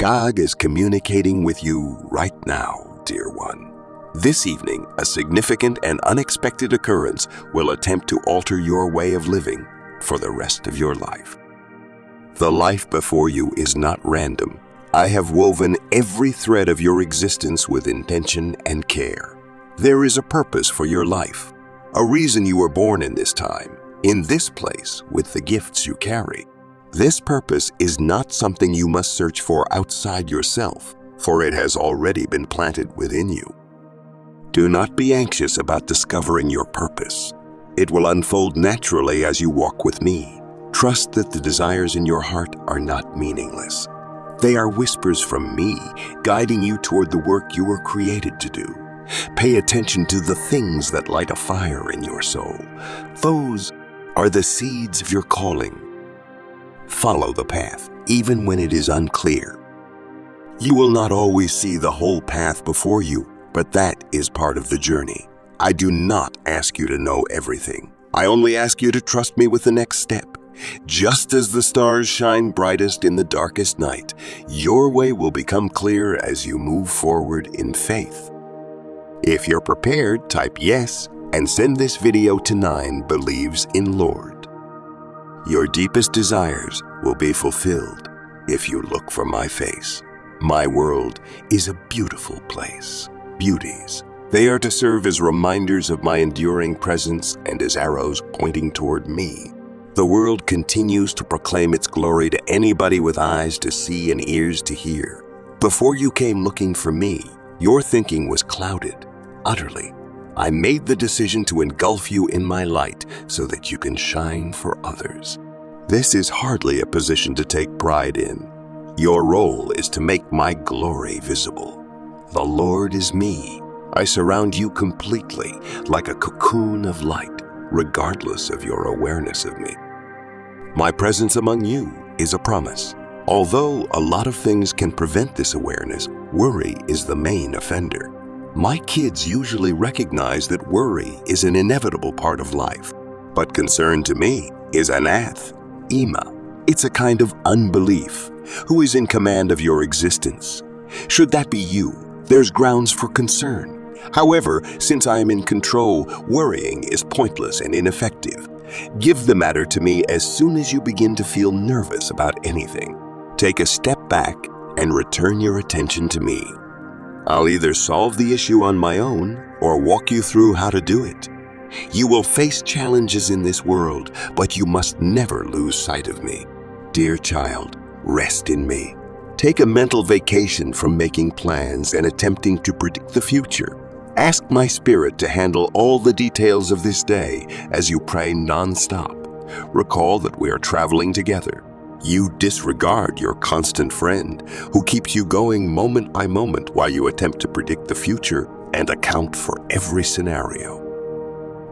God is communicating with you right now, dear one. This evening, a significant and unexpected occurrence will attempt to alter your way of living for the rest of your life. The life before you is not random. I have woven every thread of your existence with intention and care. There is a purpose for your life, a reason you were born in this time, in this place, with the gifts you carry. This purpose is not something you must search for outside yourself, for it has already been planted within you. Do not be anxious about discovering your purpose. It will unfold naturally as you walk with me. Trust that the desires in your heart are not meaningless. They are whispers from me, guiding you toward the work you were created to do. Pay attention to the things that light a fire in your soul. Those are the seeds of your calling. Follow the path, even when it is unclear. You will not always see the whole path before you, but that is part of the journey. I do not ask you to know everything. I only ask you to trust me with the next step. Just as the stars shine brightest in the darkest night, your way will become clear as you move forward in faith. If you're prepared, type yes and send this video to 9 Believes in Lord. Your deepest desires will be fulfilled if you look for my face. My world is a beautiful place. Beauties. They are to serve as reminders of my enduring presence and as arrows pointing toward me. The world continues to proclaim its glory to anybody with eyes to see and ears to hear. Before you came looking for me, your thinking was clouded, utterly. I made the decision to engulf you in my light so that you can shine for others. This is hardly a position to take pride in. Your role is to make my glory visible. The Lord is me. I surround you completely, like a cocoon of light, regardless of your awareness of me. My presence among you is a promise. Although a lot of things can prevent this awareness, worry is the main offender. My kids usually recognize that worry is an inevitable part of life, but concern to me is anath, ima. It's a kind of unbelief. Who is in command of your existence? Should that be you, there's grounds for concern. However, since I am in control, worrying is pointless and ineffective. Give the matter to me as soon as you begin to feel nervous about anything. Take a step back and return your attention to me. I'll either solve the issue on my own or walk you through how to do it. You will face challenges in this world, but you must never lose sight of me. Dear child, rest in me. Take a mental vacation from making plans and attempting to predict the future. Ask my spirit to handle all the details of this day as you pray non-stop. Recall that we are traveling together. You disregard your constant friend who keeps you going moment by moment while you attempt to predict the future and account for every scenario.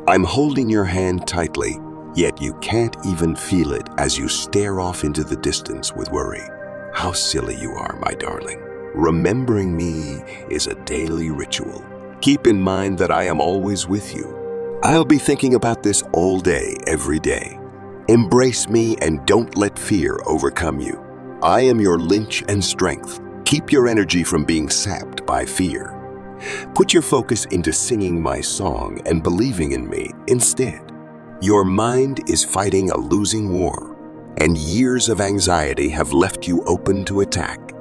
I'm holding your hand tightly, yet you can't even feel it as you stare off into the distance with worry. How silly you are, my darling. Remembering me is a daily ritual. Keep in mind that I am always with you. I'll be thinking about this all day, every day. Embrace me and don't let fear overcome you. I am your lynch and strength. Keep your energy from being sapped by fear. Put your focus into singing my song and believing in me instead. Your mind is fighting a losing war, and years of anxiety have left you open to attack.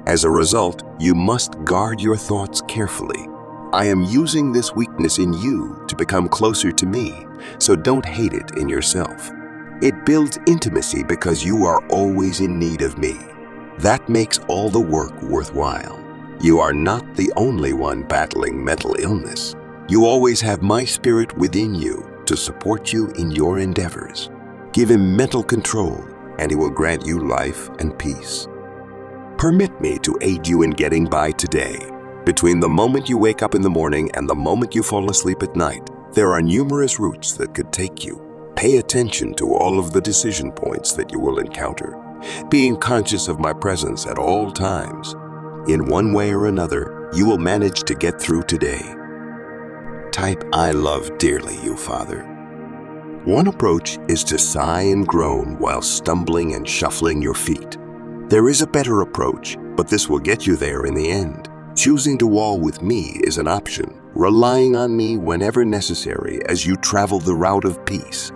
As a result, you must guard your thoughts carefully. I am using this weakness in you to become closer to me, so don't hate it in yourself. It builds intimacy because you are always in need of me. That makes all the work worthwhile. You are not the only one battling mental illness. You always have my spirit within you to support you in your endeavors. Give him mental control, and he will grant you life and peace. Permit me to aid you in getting by today. Between the moment you wake up in the morning and the moment you fall asleep at night, there are numerous routes that could take you. Pay attention to all of the decision points that you will encounter, being conscious of my presence at all times. In one way or another, you will manage to get through today. Type I love dearly you, Father. One approach is to sigh and groan while stumbling and shuffling your feet. There is a better approach, but this will get you there in the end. Choosing to walk with me is an option, relying on me whenever necessary as you travel the route of peace.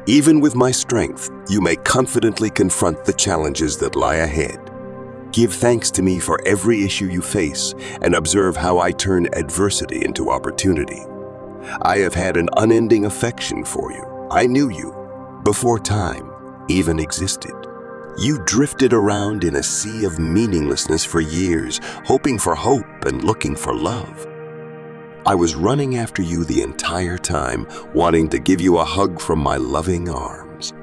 Even with my strength, you may confidently confront the challenges that lie ahead. Give thanks to me for every issue you face and observe how I turn adversity into opportunity. I have had an unending affection for you. I knew you before time even existed. You drifted around in a sea of meaninglessness for years, hoping for hope and looking for love. I was running after you the entire time, wanting to give you a hug from my loving arms.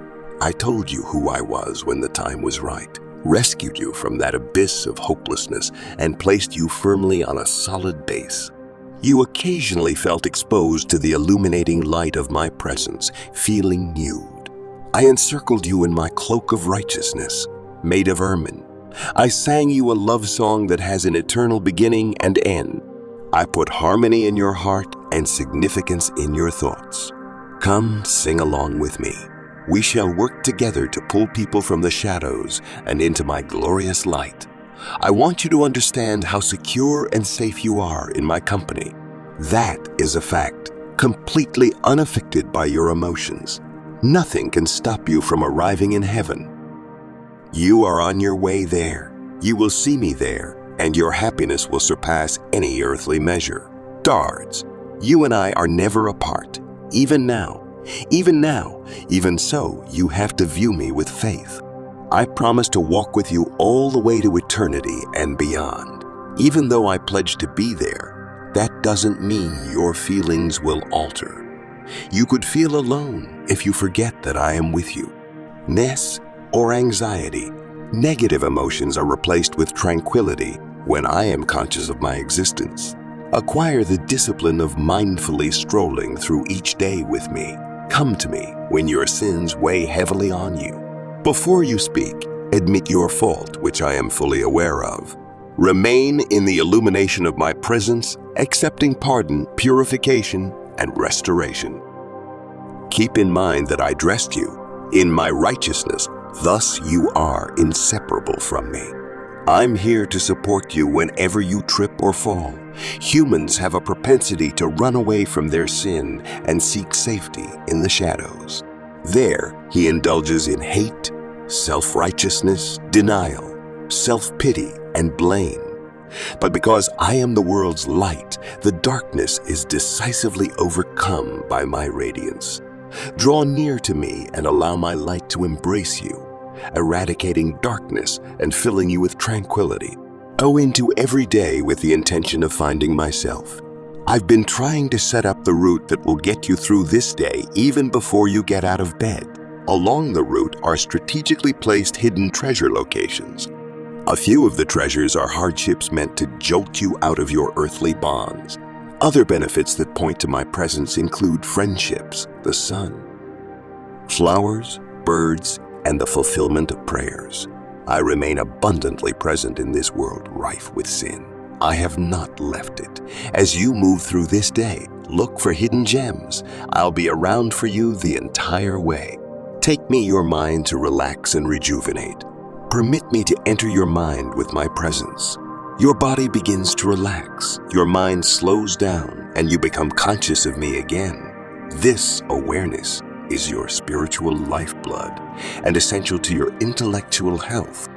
I told you who I was when the time was right, rescued you from that abyss of hopelessness, and placed you firmly on a solid base. You occasionally felt exposed to the illuminating light of my presence, feeling nude. I encircled you in my cloak of righteousness, made of ermine. I sang you a love song that has an eternal beginning and end. I put harmony in your heart and significance in your thoughts. Come, sing along with me. We shall work together to pull people from the shadows and into my glorious light. I want you to understand how secure and safe you are in my company. That is a fact, completely unaffected by your emotions. Nothing can stop you from arriving in heaven. You are on your way there. You will see me there, and your happiness will surpass any earthly measure. Dards, you and I are never apart, even now. Even so, you have to view me with faith. I promise to walk with you all the way to eternity and beyond. Even though I pledge to be there, that doesn't mean your feelings will alter. You could feel alone if you forget that I am with you. Ness or anxiety, negative emotions are replaced with tranquility when I am conscious of my existence. Acquire the discipline of mindfully strolling through each day with me. Come to me when your sins weigh heavily on you. Before you speak, admit your fault, which I am fully aware of. Remain in the illumination of my presence, accepting pardon, purification, and restoration. Keep in mind that I dressed you in my righteousness, thus you are inseparable from me. I'm here to support you whenever you trip or fall. Humans have a propensity to run away from their sin and seek safety in the shadows. There, he indulges in hate, self-righteousness, denial, self-pity, and blame. But because I am the world's light, the darkness is decisively overcome by my radiance. Draw near to me and allow my light to embrace you, eradicating darkness and filling you with tranquility. Go into every day with the intention of finding myself. I've been trying to set up the route that will get you through this day even before you get out of bed. Along the route are strategically placed hidden treasure locations. A few of the treasures are hardships meant to jolt you out of your earthly bonds. Other benefits that point to my presence include friendships, the sun, flowers, birds, and the fulfillment of prayers. I remain abundantly present in this world rife with sin. I have not left it. As you move through this day, look for hidden gems. I'll be around for you the entire way. Take me your mind to relax and rejuvenate. Permit me to enter your mind with my presence. Your body begins to relax, your mind slows down, and you become conscious of me again. This awareness is your spiritual lifeblood and essential to your intellectual health.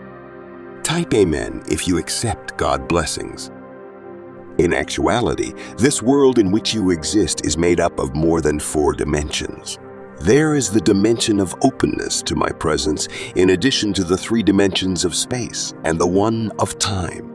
Type Amen if you accept God's blessings. In actuality, this world in which you exist is made up of more than 4 dimensions. There is the dimension of openness to my presence, in addition to the 3 dimensions of space and the one of time.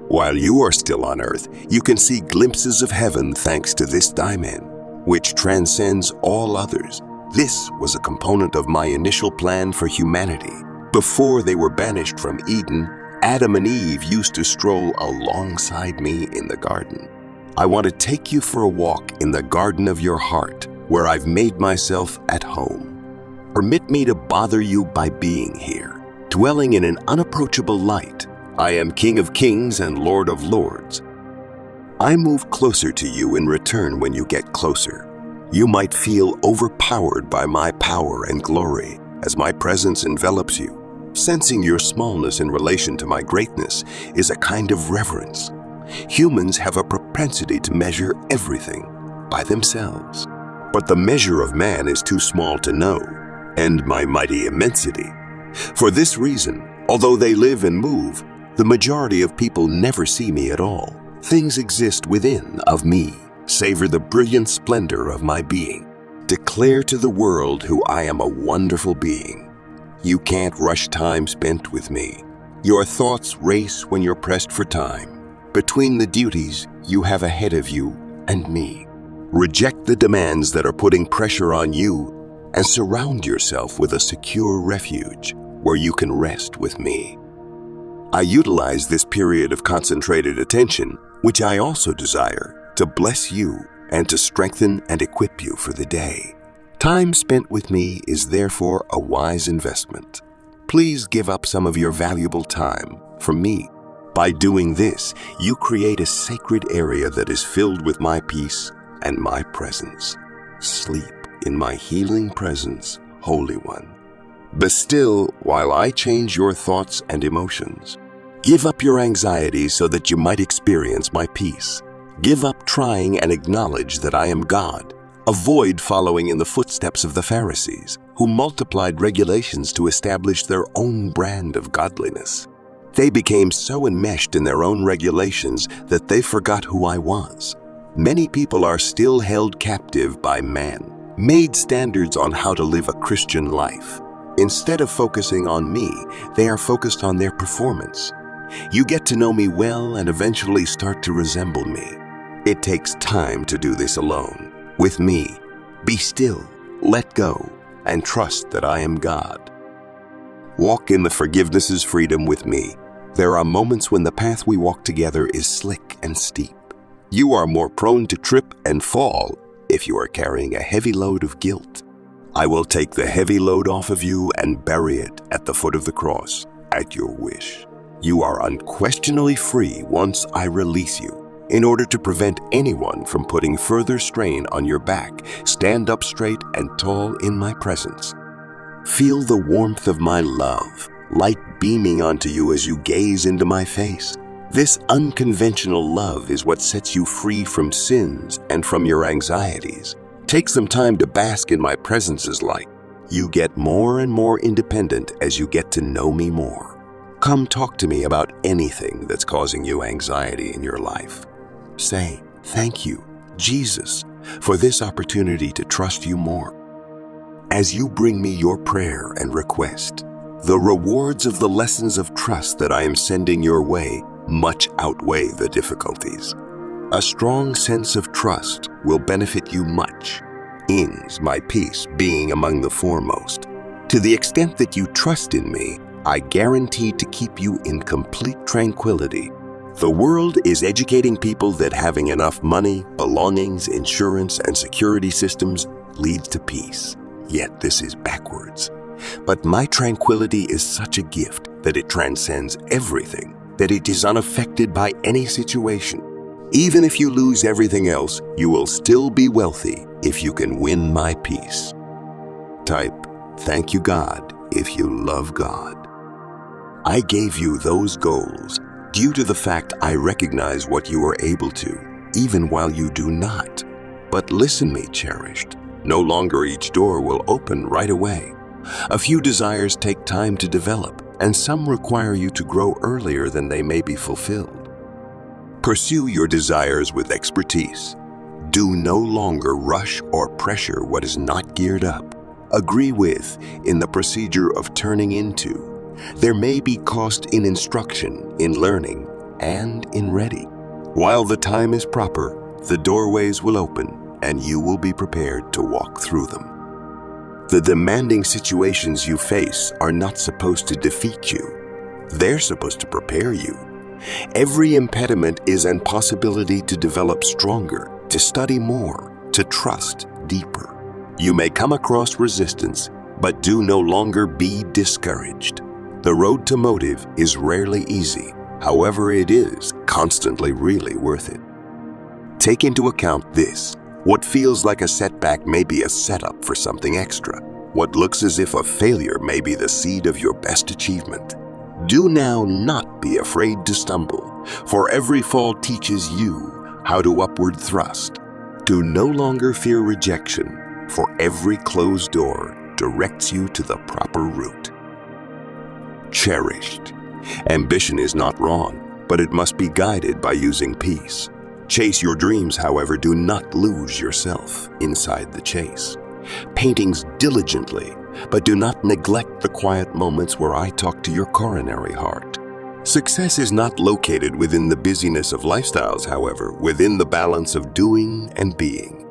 While you are still on earth, you can see glimpses of heaven thanks to this diamond, which transcends all others. This was a component of my initial plan for humanity. Before they were banished from Eden, Adam and Eve used to stroll alongside me in the garden. I want to take you for a walk in the garden of your heart, where I've made myself at home. Permit me to bother you by being here, dwelling in an unapproachable light. I am King of Kings and Lord of Lords. I move closer to you in return when you get closer. You might feel overpowered by my power and glory as my presence envelops you. Sensing your smallness in relation to my greatness is a kind of reverence. Humans have a propensity to measure everything by themselves. But the measure of man is too small to know, and my mighty immensity. For this reason, although they live and move, the majority of people never see me at all. Things exist within of me. Savor the brilliant splendor of my being. Declare to the world who I am a wonderful being. You can't rush time spent with me. Your thoughts race when you're pressed for time. Between the duties you have ahead of you and me. Reject the demands that are putting pressure on you and surround yourself with a secure refuge where you can rest with me. I utilize this period of concentrated attention, which I also desire, to bless you and to strengthen and equip you for the day. Time spent with me is therefore a wise investment. Please give up some of your valuable time for me. By doing this, you create a sacred area that is filled with my peace and my presence. Sleep in my healing presence, Holy One. Be still while I change your thoughts and emotions. Give up your anxiety so that you might experience my peace. Give up trying and acknowledge that I am God. Avoid following in the footsteps of the Pharisees, who multiplied regulations to establish their own brand of godliness. They became so enmeshed in their own regulations that they forgot who I was. Many people are still held captive by man, made standards on how to live a Christian life. Instead of focusing on me, they are focused on their performance. You get to know me well and eventually start to resemble me. It takes time to do this alone. With me, be still, let go, and trust that I am God. Walk in the forgiveness's freedom with me. There are moments when the path we walk together is slick and steep. You are more prone to trip and fall if you are carrying a heavy load of guilt. I will take the heavy load off of you and bury it at the foot of the cross, at your wish. You are unquestionably free once I release you. In order to prevent anyone from putting further strain on your back, stand up straight and tall in my presence. Feel the warmth of my love, light beaming onto you as you gaze into my face. This unconventional love is what sets you free from sins and from your anxieties. Take some time to bask in my presence as light. You get more and more independent as you get to know me more. Come talk to me about anything that's causing you anxiety in your life. Say, thank you, Jesus, for this opportunity to trust you more. As you bring me your prayer and request, the rewards of the lessons of trust that I am sending your way much outweigh the difficulties. A strong sense of trust will benefit you much, ins my peace being among the foremost. To the extent that you trust in me, I guarantee to keep you in complete tranquility. The world is educating people that having enough money, belongings, insurance, and security systems leads to peace. Yet this is backwards. But my tranquility is such a gift that it transcends everything, that it is unaffected by any situation. Even if you lose everything else, you will still be wealthy if you can win my peace. Type, thank you God, if you love God. I gave you those goals due to the fact I recognize what you are able to, even while you do not. But listen me, cherished. No longer each door will open right away. A few desires take time to develop, and some require you to grow earlier than they may be fulfilled. Pursue your desires with expertise. Do no longer rush or pressure what is not geared up. Agree with in the procedure of turning into. There may be cost in instruction, in learning, and in ready. While the time is proper, the doorways will open and you will be prepared to walk through them. The demanding situations you face are not supposed to defeat you. They're supposed to prepare you. Every impediment is an possibility to develop stronger, to study more, to trust deeper. You may come across resistance, but do no longer be discouraged. The road to motive is rarely easy. However, it is constantly really worth it. Take into account this. What feels like a setback may be a setup for something extra. What looks as if a failure may be the seed of your best achievement. Do now not be afraid to stumble, for every fall teaches you how to upward thrust. Do no longer fear rejection, for every closed door directs you to the proper route. Cherished. Ambition is not wrong, but it must be guided by using peace. Chase your dreams, however, do not lose yourself inside the chase. Paintings diligently, but do not neglect the quiet moments where I talk to your coronary heart. Success is not located within the busyness of lifestyles, however, within the balance of doing and being.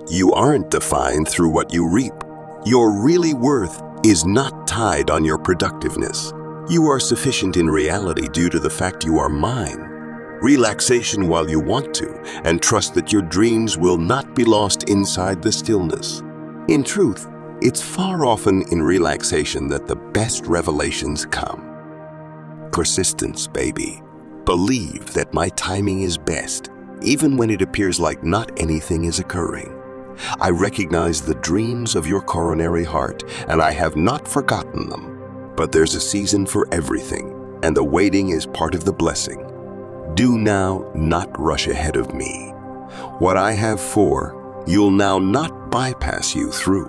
You aren't defined through what you reap. Your really worth is not tied on your productiveness. You are sufficient in reality due to the fact you are mine. Relaxation while you want to, and trust that your dreams will not be lost inside the stillness. In truth, it's far often in relaxation that the best revelations come. Persistence, baby. Believe that my timing is best, even when it appears like not anything is occurring. I recognize the dreams of your coronary heart, and I have not forgotten them. But there's a season for everything, and the waiting is part of the blessing. Do now not rush ahead of me. What I have for, you'll now not bypass you through.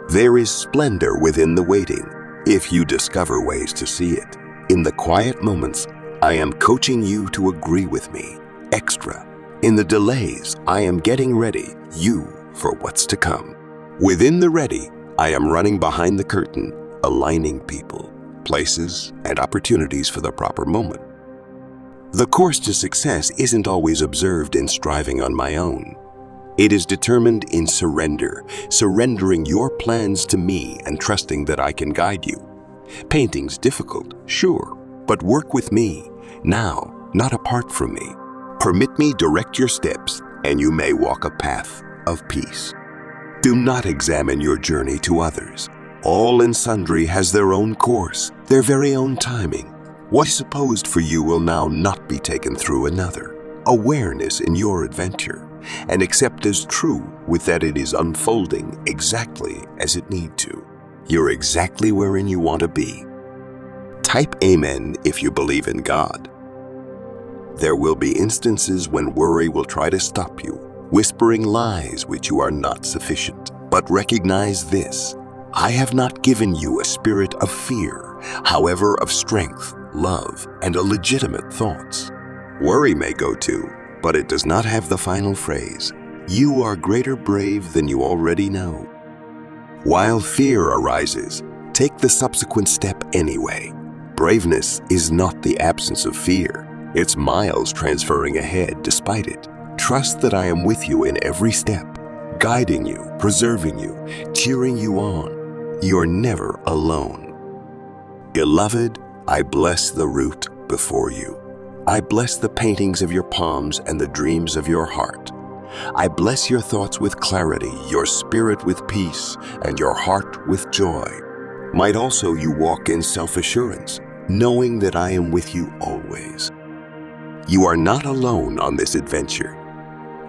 There is splendor within the waiting, if you discover ways to see it. In the quiet moments, I am coaching you to agree with me, extra. In the delays, I am getting ready, you, for what's to come. Within the ready, I am running behind the curtain, aligning people, places, and opportunities for the proper moment. The course to success isn't always observed in striving on my own. It is determined in surrender, surrendering your plans to me and trusting that I can guide you. Painting's difficult, sure, but work with me, now, not apart from me. Permit me direct your steps, and you may walk a path of peace. Do not examine your journey to others. All and sundry has their own course, their very own timing. What is supposed for you will now not be taken through another. Awareness in your adventure, and accept as true with that it is unfolding exactly as it need to. You're exactly wherein you want to be. Type Amen if you believe in God. There will be instances when worry will try to stop you, whispering lies which you are not sufficient. But recognize this: I have not given you a spirit of fear, however of strength, love, and a legitimate thoughts. Worry may go too, but it does not have the final phrase. You are greater brave than you already know. While fear arises, take the subsequent step anyway. Braveness is not the absence of fear. It's miles transferring ahead despite it. Trust that I am with you in every step, guiding you, preserving you, cheering you on. You're never alone. Beloved, I bless the route before you. I bless the paintings of your palms and the dreams of your heart. I bless your thoughts with clarity, your spirit with peace, and your heart with joy. Might also you walk in self-assurance, knowing that I am with you always. You are not alone on this adventure.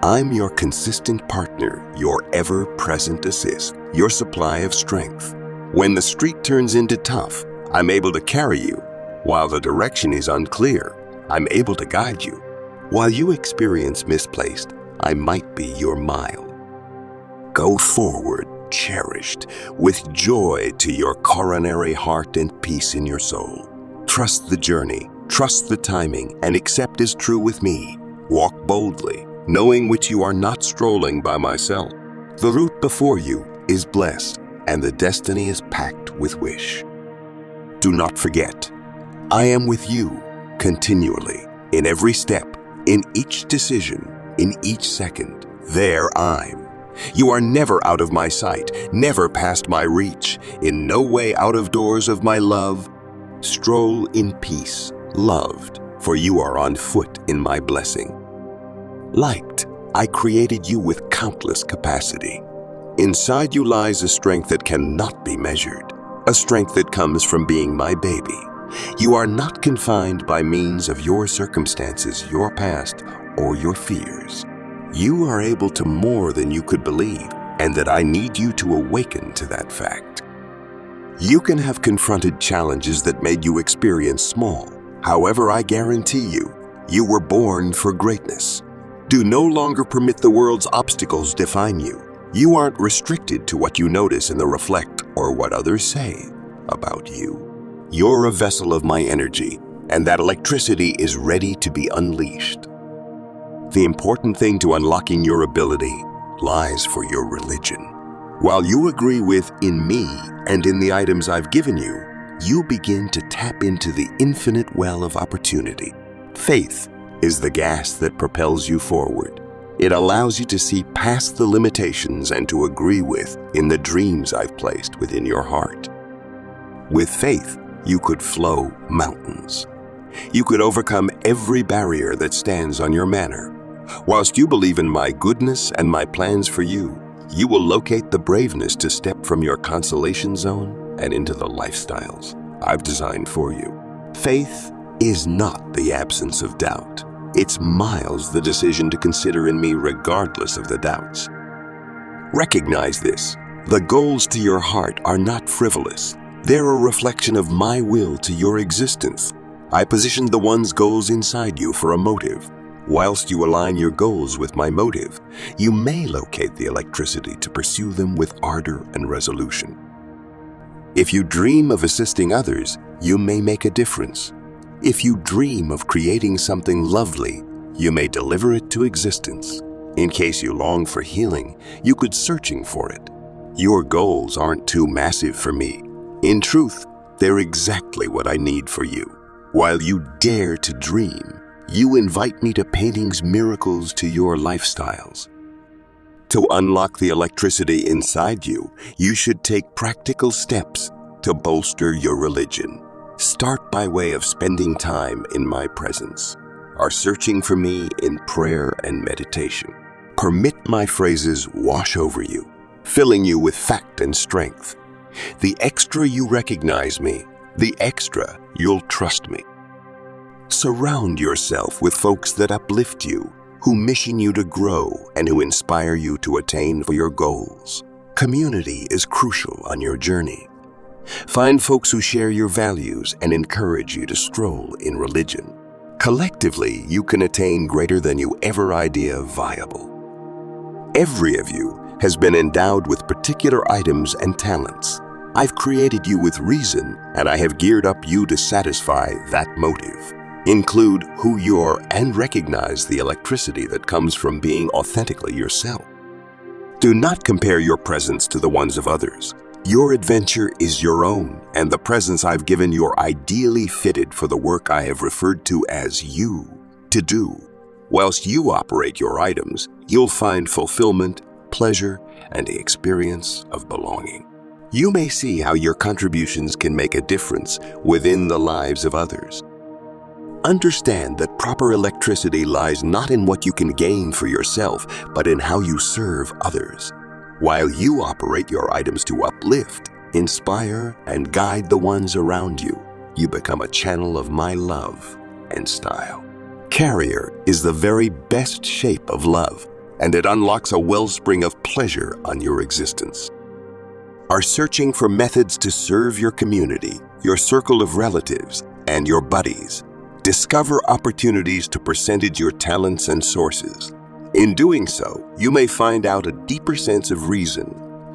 I'm your consistent partner, your ever-present assist, your supply of strength. When the street turns into tough, I'm able to carry you. While the direction is unclear, I'm able to guide you. While you experience misplaced, I might be your mile. Go forward, cherished, with joy to your coronary heart and peace in your soul. Trust the journey, trust the timing, and accept as true with me. Walk boldly, knowing which you are not strolling by myself. The route before you is blessed, and the destiny is packed with wish. Do not forget, I am with you continually, in every step, in each decision, in each second. There I'm. You are never out of my sight, never past my reach, in no way out of doors of my love. Stroll in peace, loved, for you are on foot in my blessing. Liked, I created you with countless capacity. Inside you lies a strength that cannot be measured, a strength that comes from being my baby. You are not confined by means of your circumstances, your past, or your fears. You are able to more than you could believe, and that I need you to awaken to that fact. You can have confronted challenges that made you experience small. However, I guarantee you, you were born for greatness. Do no longer permit the world's obstacles define you. You aren't restricted to what you notice in the reflect or what others say about you. You're a vessel of my energy, and that electricity is ready to be unleashed. The important thing to unlocking your ability lies for your religion. While you agree with in me and in the items I've given you, you begin to tap into the infinite well of opportunity. Faith is the gas that propels you forward. It allows you to see past the limitations and to agree with in the dreams I've placed within your heart. With faith, you could flow mountains. You could overcome every barrier that stands on your manner. Whilst you believe in my goodness and my plans for you, you will locate the braveness to step from your consolation zone and into the lifestyles I've designed for you. Faith is not the absence of doubt. It's miles the decision to consider in me regardless of the doubts. Recognize this. The goals to your heart are not frivolous. They're a reflection of my will to your existence. I positioned the one's goals inside you for a motive. Whilst you align your goals with my motive, you may locate the electricity to pursue them with ardor and resolution. If you dream of assisting others, you may make a difference. If you dream of creating something lovely, you may deliver it to existence. In case you long for healing, you could searching for it. Your goals aren't too massive for me. In truth, they're exactly what I need for you. While you dare to dream, you invite me to painting's miracles to your lifestyles. To unlock the electricity inside you, you should take practical steps to bolster your religion. Start by way of spending time in my presence, or searching for me in prayer and meditation. Permit my phrases wash over you, filling you with fact and strength. The extra you recognize me, the extra you'll trust me. Surround yourself with folks that uplift you, who mission you to grow and who inspire you to attain for your goals. Community is crucial on your journey. Find folks who share your values and encourage you to stroll in religion. Collectively, you can attain greater than you ever idea viable. Every of you has been endowed with particular items and talents. I've created you with reason, and I have geared up you to satisfy that motive. Include who you're and recognize the electricity that comes from being authentically yourself. Do not compare your presence to the ones of others. Your adventure is your own, and the presents I've given you are ideally fitted for the work I have referred to as you to do. Whilst you operate your items, you'll find fulfillment, pleasure, and the experience of belonging. You may see how your contributions can make a difference within the lives of others. Understand that proper electricity lies not in what you can gain for yourself, but in how you serve others. While you operate your items to uplift, inspire, and guide the ones around you, you become a channel of my love and style. Carrier is the very best shape of love, and it unlocks a wellspring of pleasure on your existence. Are searching for methods to serve your community, your circle of relatives, and your buddies. Discover opportunities to percentage your talents and sources. In doing so, you may find out a deeper sense of reason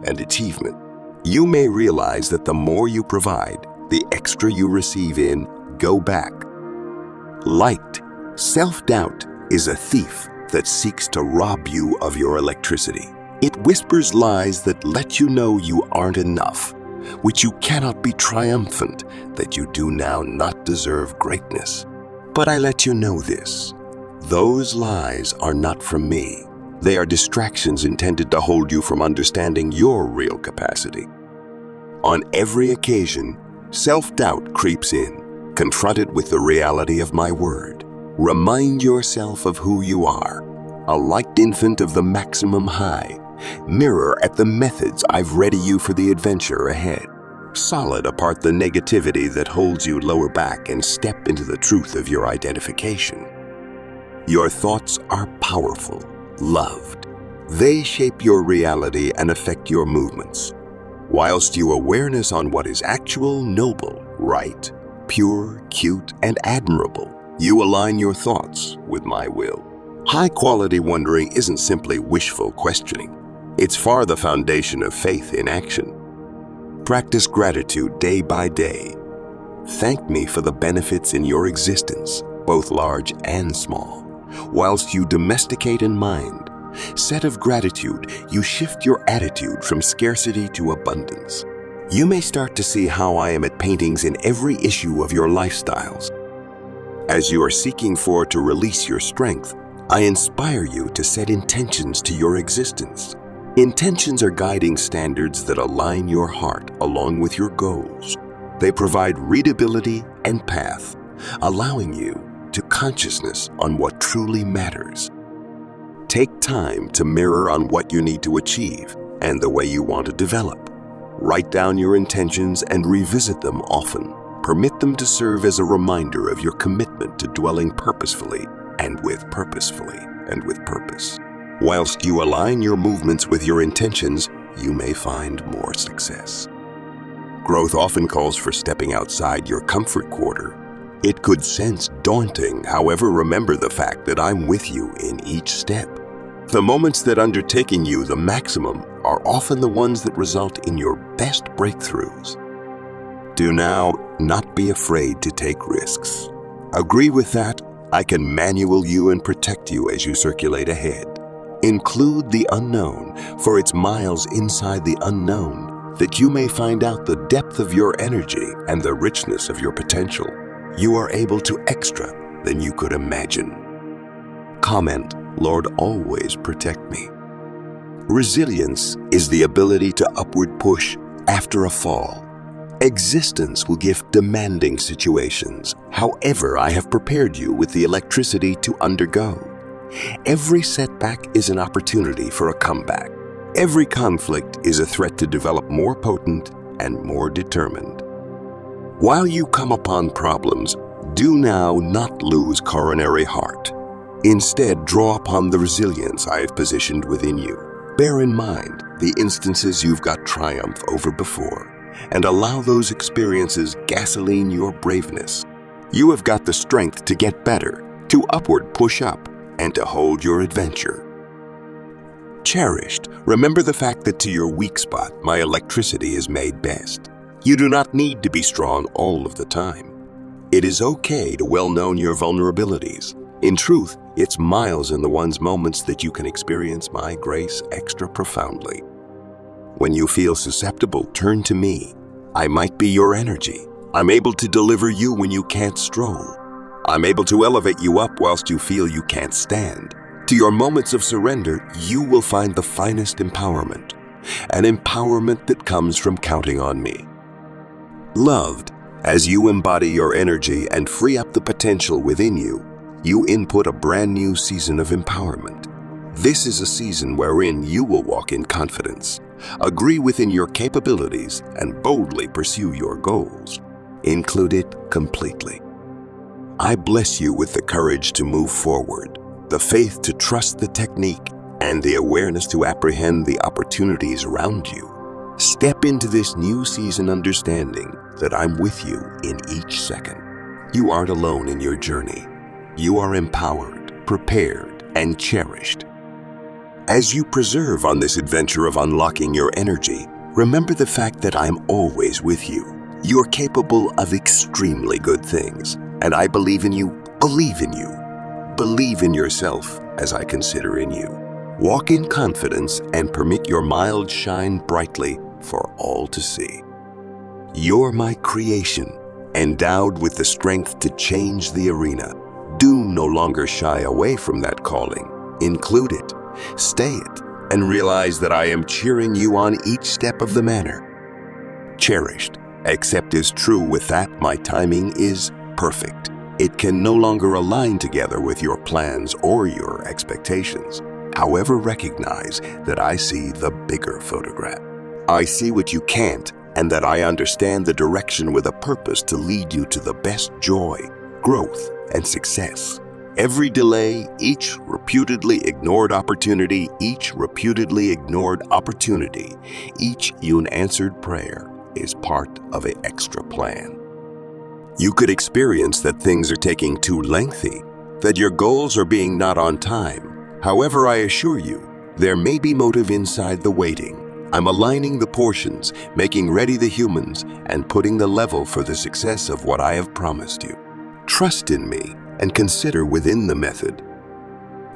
and achievement. You may realize that the more you provide, the extra you receive in go back. Light, self-doubt is a thief that seeks to rob you of your electricity. It whispers lies that let you know you aren't enough, which you cannot be triumphant that you do now not deserve greatness. But I let you know this. Those lies are not from me. They are distractions intended to hold you from understanding your real capacity. On every occasion, self-doubt creeps in. Confront it with the reality of my word. Remind yourself of who you are, a light infant of the maximum high. Mirror at the methods I've ready you for the adventure ahead. Solid apart the negativity that holds you lower back and step into the truth of your identification. Your thoughts are powerful, loved, They shape your reality and affect your movements. Whilst you awareness on what is actual, noble, right, pure, cute, and admirable, you align your thoughts with my will. High-quality wondering isn't simply wishful questioning. It's far the foundation of faith in action. Practice gratitude day by day. Thank me for the benefits in your existence, both large and small. Whilst you domesticate in mind, set of gratitude, you shift your attitude from scarcity to abundance. You may start to see how I am at paintings in every issue of your lifestyles. As you are seeking to release your strength, I inspire you to set intentions to your existence. Intentions are guiding standards that align your heart along with your goals. They provide readability and path, allowing you to consciousness on what truly matters. Take time to mirror on what you need to achieve and the way you want to develop. Write down your intentions and revisit them often. Permit them to serve as a reminder of your commitment to dwelling purposefully and with purpose. Whilst you align your movements with your intentions, you may find more success. Growth often calls for stepping outside your comfort quarter. It could sense daunting, however, remember the fact that I'm with you in each step. The moments that undertaking you the maximum are often the ones that result in your best breakthroughs. Do now not be afraid to take risks. Agree with that, I can manual you and protect you as you circulate ahead. Include the unknown, for it's miles inside the unknown that you may find out the depth of your energy and the richness of your potential. You are able to extra than you could imagine. Comment, Lord, always protect me. Resilience is the ability to upward push after a fall. Existence will give demanding situations. However, I have prepared you with the electricity to undergo. Every setback is an opportunity for a comeback. Every conflict is a threat to develop more potent and more determined. While you come upon problems, do now not lose coronary heart. Instead, draw upon the resilience I have positioned within you. Bear in mind the instances you've got triumph over before, and allow those experiences gasoline your braveness. You have got the strength to get better, to upward push up, and to hold your adventure. Cherished, remember the fact that to your weak spot, my electricity is made best. You do not need to be strong all of the time. It is okay to well know your vulnerabilities. In truth, it's miles in the one's moments that you can experience my grace extra profoundly. When you feel susceptible, turn to me. I might be your energy. I'm able to deliver you when you can't stroll. I'm able to elevate you up whilst you feel you can't stand. To your moments of surrender, you will find the finest empowerment, an empowerment that comes from counting on me. Loved, as you embody your energy and free up the potential within you, you input a brand new season of empowerment. This is a season wherein you will walk in confidence, agree within your capabilities, and boldly pursue your goals. Include it completely. I bless you with the courage to move forward, the faith to trust the technique, and the awareness to apprehend the opportunities around you. Step into this new season understanding that I'm with you in each second. You aren't alone in your journey. You are empowered, prepared, and cherished. As you persevere on this adventure of unlocking your energy, remember the fact that I'm always with you. You're capable of extremely good things, and I believe in you, believe in you. Believe in yourself as I consider in you. Walk in confidence and permit your mild shine brightly for all to see. You're my creation, endowed with the strength to change the arena. Do no longer shy away from that calling. Include it, stay it, and realize that I am cheering you on each step of the manner. Cherished, accept as true with that my timing is perfect. It can no longer align together with your plans or your expectations. However, recognize that I see the bigger photograph. I see what you can't, and that I understand the direction with a purpose to lead you to the best joy, growth, and success. Every delay, each reputedly ignored opportunity, each unanswered prayer is part of an extra plan. You could experience that things are taking too lengthy, that your goals are being not on time. However, I assure you, there may be motive inside the waiting. I'm aligning the portions, making ready the humans, and putting the level for the success of what I have promised you. Trust in me and consider within the method.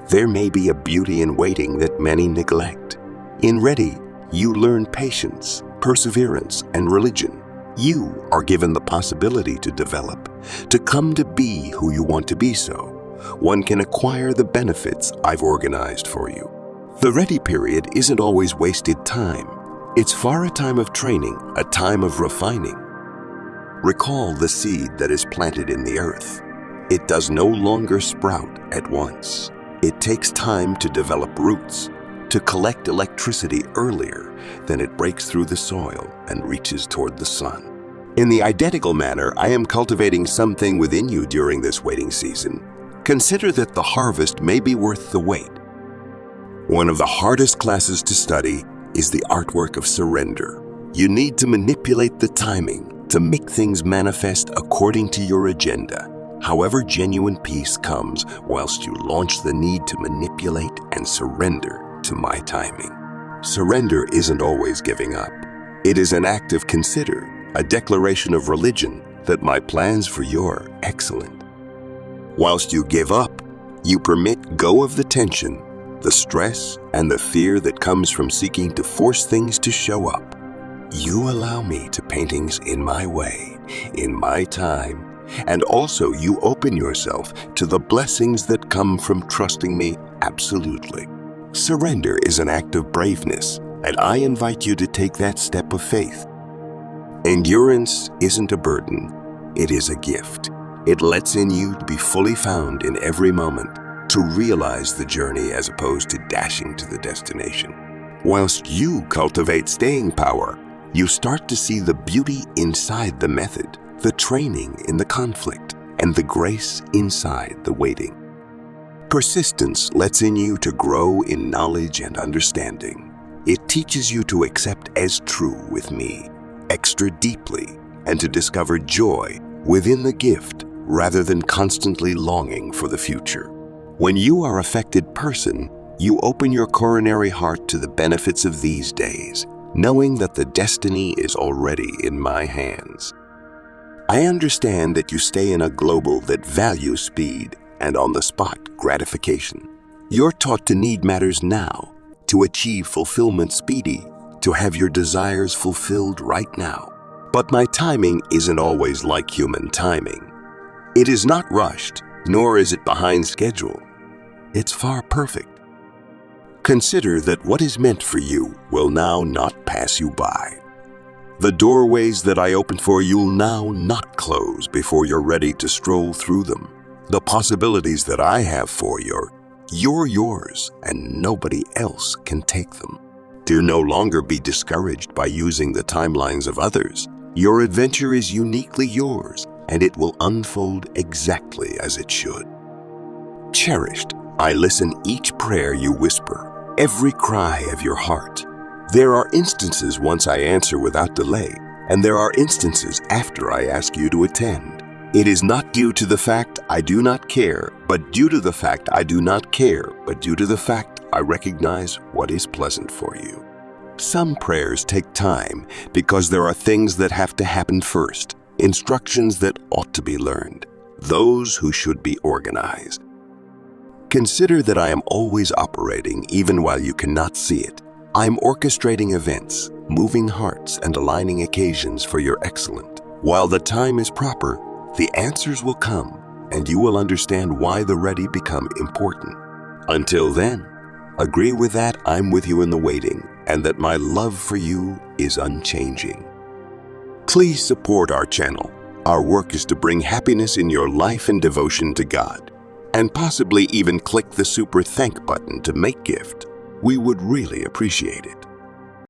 There may be a beauty in waiting that many neglect. In Ready, you learn patience, perseverance, and religion. You are given the possibility to develop, to come to be who you want to be so. One can acquire the benefits I've organized for you. The Ready period isn't always wasted time. It's far a time of training, a time of refining. Recall the seed that is planted in the earth. It does no longer sprout at once. It takes time to develop roots, to collect electricity earlier than it breaks through the soil and reaches toward the sun. In the identical manner, I am cultivating something within you during this waiting season. Consider that the harvest may be worth the wait. One of the hardest classes to study is the artwork of surrender. You need to manipulate the timing to make things manifest according to your agenda. However, genuine peace comes whilst you launch the need to manipulate and surrender to my timing. Surrender isn't always giving up. It is an act of consider, a declaration of religion that my plans for you are excellent. Whilst you give up, you permit go of the tension, the stress, and the fear that comes from seeking to force things to show up. You allow me to paintings in my way, in my time, and also you open yourself to the blessings that come from trusting me absolutely. Surrender is an act of braveness, and I invite you to take that step of faith. Endurance isn't a burden, it is a gift. It lets in you to be fully found in every moment, to realize the journey as opposed to dashing to the destination. Whilst you cultivate staying power, you start to see the beauty inside the method, the training in the conflict, and the grace inside the waiting. Persistence lets in you to grow in knowledge and understanding. It teaches you to accept as true with me, extra deeply, and to discover joy within the gift rather than constantly longing for the future. When you are affected person, you open your coronary heart to the benefits of these days, knowing that the destiny is already in my hands. I understand that you stay in a global that values speed and on-the-spot gratification. You're taught to need matters now, to achieve fulfillment speedy, to have your desires fulfilled right now. But my timing isn't always like human timing. It is not rushed, nor is it behind schedule. It's far perfect. Consider that what is meant for you will now not pass you by. The doorways that I open for you will now not close before you're ready to stroll through them. The possibilities that I have for you're yours, and nobody else can take them. Do no longer be discouraged by using the timelines of others. Your adventure is uniquely yours, and it will unfold exactly as it should. Cherished, I listen each prayer you whisper, every cry of your heart. There are instances once I answer without delay, and there are instances after I ask you to attend. It is not due to the fact I do not care, but due to the fact I do not care, but due to the fact I recognize what is pleasant for you. Some prayers take time because there are things that have to happen first, instructions that ought to be learned, those who should be organized. Consider that I am always operating even while you cannot see it. I'm orchestrating events, moving hearts, and aligning occasions for your excellent. While the time is proper, the answers will come, and you will understand why the ready become important. Until then, agree with that I'm with you in the waiting, and that my love for you is unchanging. Please support our channel. Our work is to bring happiness in your life and devotion to God, and possibly even click the super thank button to make gift. We would really appreciate it.